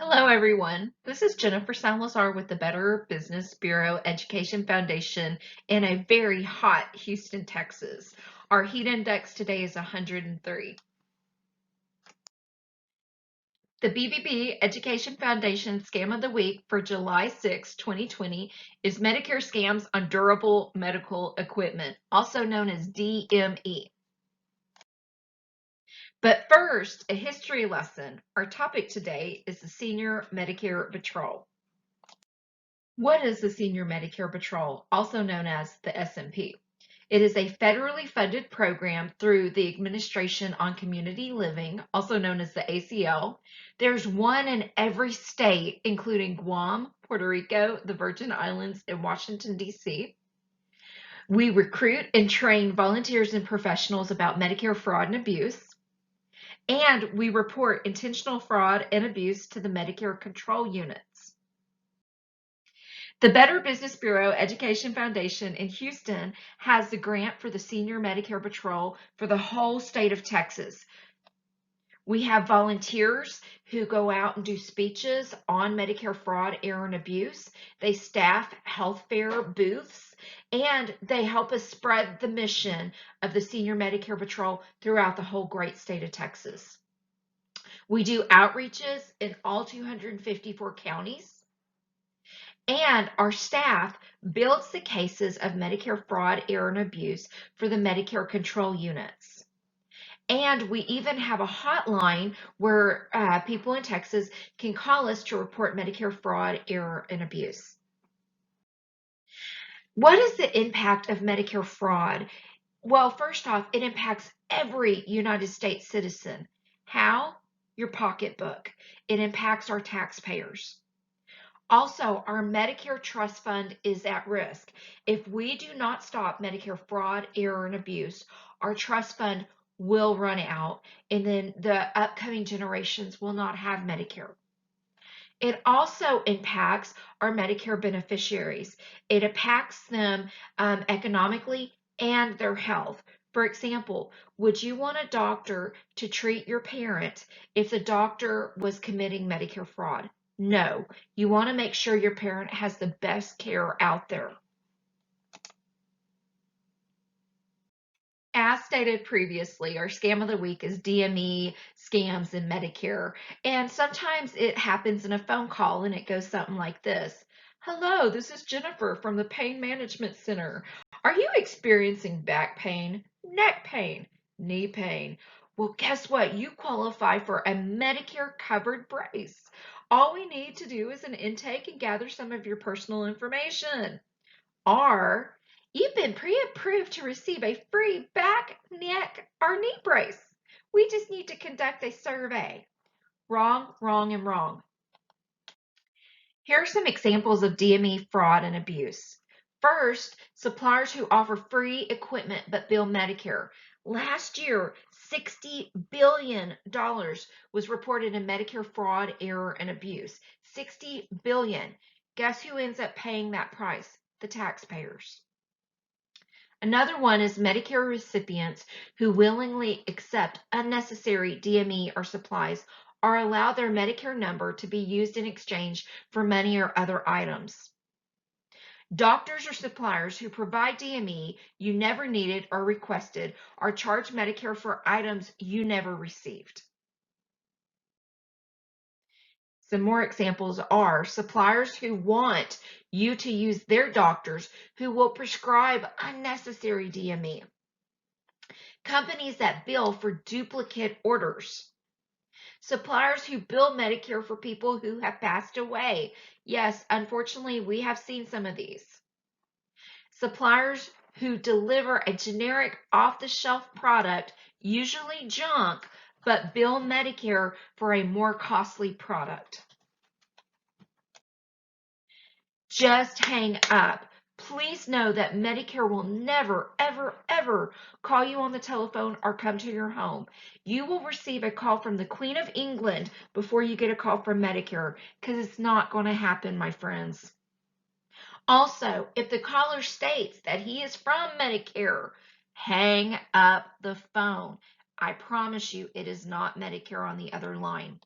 Hello, everyone. This is Jennifer Salazar with the Better Business Bureau Education Foundation in a very hot Houston, Texas. Our heat index today is 103. The BBB Education Foundation Scam of the Week for July 6, 2020 is Medicare scams on durable medical equipment, also known as DME. But first, a history lesson. Our topic today is the Senior Medicare Patrol. What is the Senior Medicare Patrol, also known as the SMP? It is a federally funded program through the Administration on Community Living, also known as the ACL. There's one in every state, including Guam, Puerto Rico, the Virgin Islands, and Washington, D.C. We recruit and train volunteers and professionals about Medicare fraud and abuse. And we report intentional fraud and abuse to the Medicare control units. The Better Business Bureau Education Foundation in Houston has the grant for the Senior Medicare Patrol for the whole state of Texas. We have volunteers who go out and do speeches on Medicare fraud, error, and abuse. They staff health fair booths, and they help us spread the mission of the Senior Medicare Patrol throughout the whole great state of Texas. We do outreaches in all 254 counties. And our staff builds the cases of Medicare fraud, error, and abuse for the Medicare control units. And we even have a hotline where people in Texas can call us to report Medicare fraud, error, and abuse. What is the impact of Medicare fraud? Well, first off, it impacts every United States citizen. How? Your pocketbook. It impacts our taxpayers. Also, our Medicare trust fund is at risk. If we do not stop Medicare fraud, error, and abuse, our trust fund will run out, and then the upcoming generations will not have Medicare. It also impacts our Medicare beneficiaries. It impacts them economically and their health. For example, would you want a doctor to treat your parent if the doctor was committing Medicare fraud? No, you want to make sure your parent has the best care out there. As stated previously, our scam of the week is DME scams in Medicare. And sometimes it happens in a phone call and it goes something like this. Hello, this is Jennifer from the Pain Management Center. Are you experiencing back pain, neck pain, knee pain? Well, guess what? You qualify for a Medicare covered brace. All we need to do is an intake and gather some of your personal information. Or you've been pre-approved to receive a free back, neck, or knee brace. We just need to conduct a survey. Wrong, wrong, and wrong. Here are some examples of DME fraud and abuse. First, suppliers who offer free equipment but bill Medicare. Last year, $60 billion was reported in Medicare fraud, error, and abuse. $60 billion. Guess who ends up paying that price? The taxpayers. Another one is Medicare recipients who willingly accept unnecessary DME or supplies or allow their Medicare number to be used in exchange for money or other items. Doctors or suppliers who provide DME you never needed or requested are charged Medicare for items you never received. Some more examples are suppliers who want you to use their doctors who will prescribe unnecessary DME. Companies that bill for duplicate orders. Suppliers who bill Medicare for people who have passed away. Yes, unfortunately, we have seen some of these. Suppliers who deliver a generic off-the-shelf product, usually junk, but bill Medicare for a more costly product. Just hang up. Please know that Medicare will never, ever, ever call you on the telephone or come to your home. You will receive a call from the Queen of England before you get a call from Medicare, because it's not going to happen, my friends. Also, if the caller states that he is from Medicare, hang up the phone. I promise you it is not Medicare on the other line.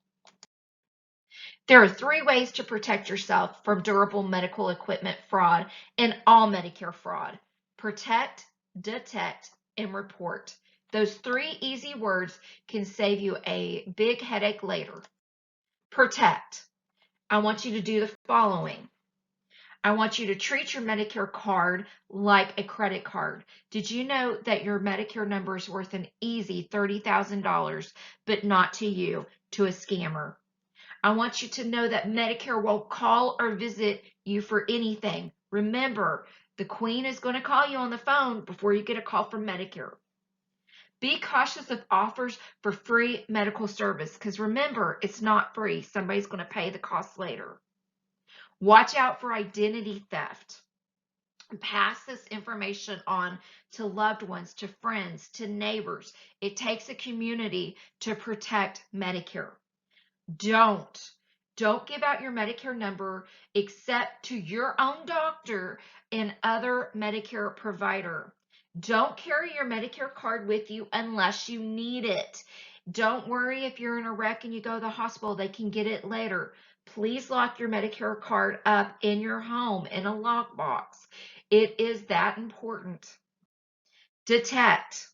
There are 3 ways to protect yourself from durable medical equipment fraud and all Medicare fraud: protect, detect, and report. Those 3 easy words can save you a big headache later. Protect. I want you to do the following. I want you to treat your Medicare card like a credit card. Did you know that your Medicare number is worth an easy $30,000, but not to you, to a scammer? I want you to know that Medicare won't call or visit you for anything. Remember, the Queen is going to call you on the phone before you get a call from Medicare. Be cautious of offers for free medical service, because remember, it's not free. Somebody's going to pay the cost later. Watch out for identity theft. Pass this information on to loved ones, to friends, to neighbors. It takes a community to protect Medicare. Don't give out your Medicare number except to your own doctor and other Medicare provider. Don't carry your Medicare card with you unless you need it. Don't worry if you're in a wreck and you go to the hospital, they can get it later. Please lock your Medicare card up in your home in a lockbox. It is that important. Detect.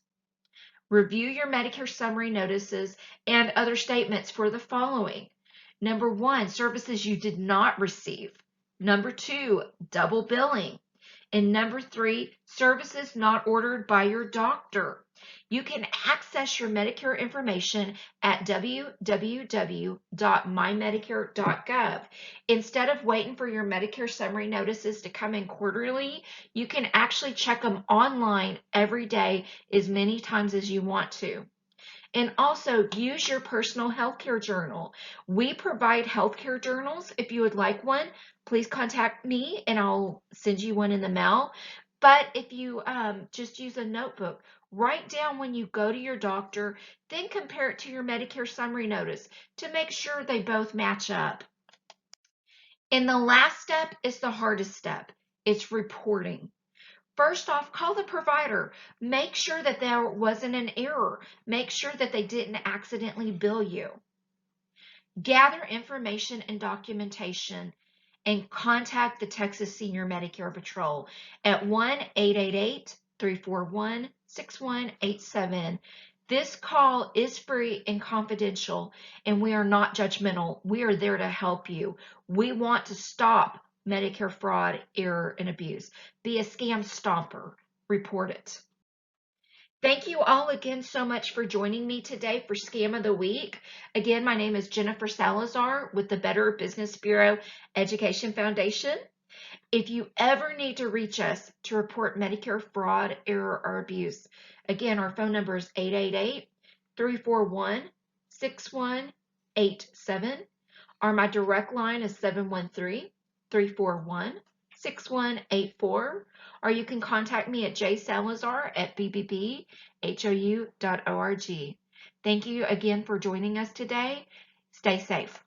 Review your Medicare summary notices and other statements for the following. Number 1, services you did not receive. Number 2, double billing. And number 3, services not ordered by your doctor. You can access your Medicare information at www.mymedicare.gov. Instead of waiting for your Medicare summary notices to come in quarterly, you can actually check them online every day as many times as you want to. And also use your personal healthcare journal. We provide healthcare journals. If you would like one, please contact me and I'll send you one in the mail. But if you just use a notebook, write down when you go to your doctor, then compare it to your Medicare summary notice to make sure they both match up. And the last step is the hardest step. It's reporting. First off, call the provider. Make sure that there wasn't an error. Make sure that they didn't accidentally bill you. Gather information and documentation and contact the Texas Senior Medicare Patrol at 1-888-341-6187. This call is free and confidential, and we are not judgmental. We are there to help you. We want to stop Medicare fraud, error, and abuse. Be a scam stomper. Report it. Thank you all again so much for joining me today for Scam of the Week. Again, my name is Jennifer Salazar with the Better Business Bureau Education Foundation. If you ever need to reach us to report Medicare fraud, error, or abuse, again, our phone number is 888-341-6187, or my direct line is 713-341-6184, or you can contact me at jsalazar@bbbhou.org. Thank you again for joining us today. Stay safe.